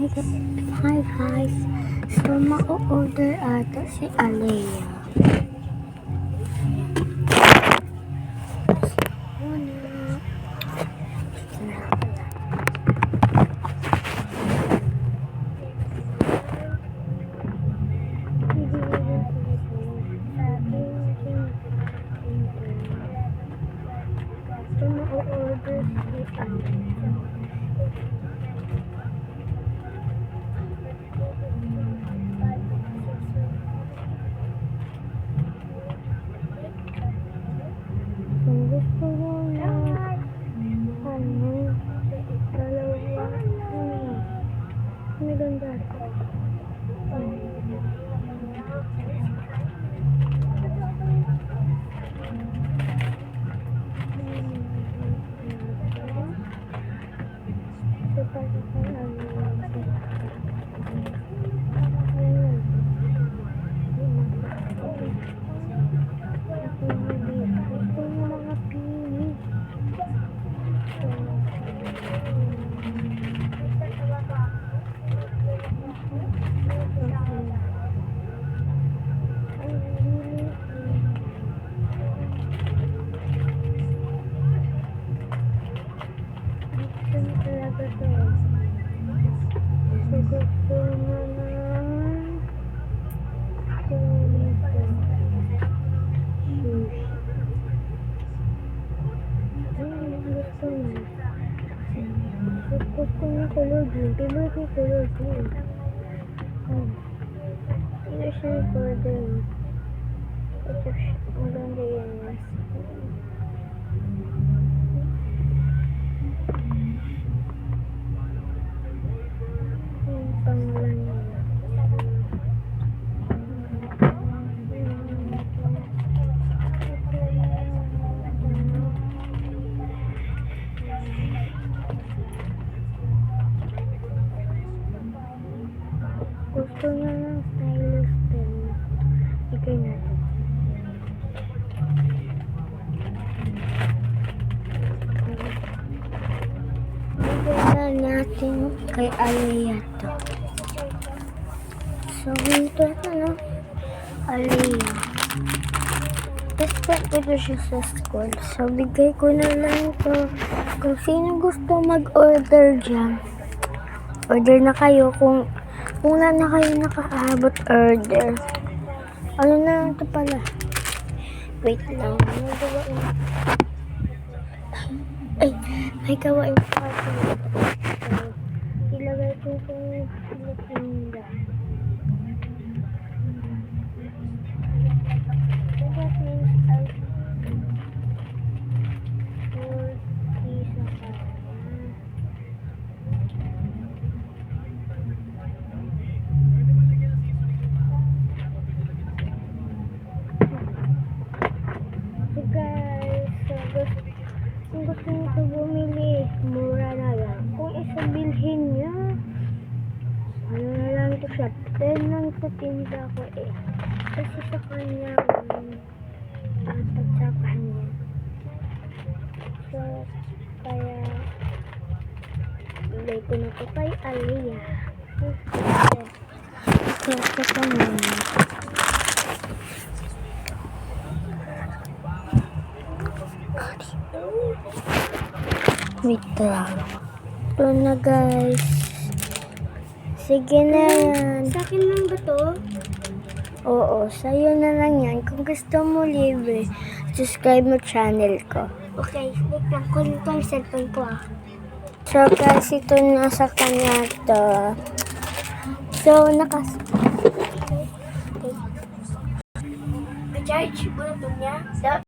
Hi guys, so ma-order ata si Alea. So ma-order si Alea. Kung gusto mo na dalawa, maganda ito. Gusto niya color blue. Favorite niya color blue. Ito siya yung color. Ito siya. Maganda yan. Yung pangalan niya. Gusto niya ng stylus pen. Bigay natin. Bigay na natin kay Alea to. So, ito na, Alea. Best friend ito siya sa school. So, bigay ko na lang to. Kung sino gusto mag-order dyan, order na kayo. Kung wala na kayo nakaabot order. Ano na ito pala? Wait lang. May gawain pa ako. Ilagay ko itong Pilipinda. So that means I will use a card. So guys, kung gusto nyo ito bumili, mura na lang. Kung isabilhin nyo, ano na lang ito siya. 10 lang ito tinda ko eh. Kasi sa kanya, sa kanya. So, kaya, ilay ko na ito kay Alea. So, ito pa muna. Wait lang. Ito na guys. Sige na yan. Sa akin lang ba to? Oo, sa'yo na lang yan. Kung gusto mo libre, subscribe mo channel ko. Okay, wait lang. Kunin ko ang cellphone ko ah. So guys, ito na sa kanya to. So, charge mo ito niya.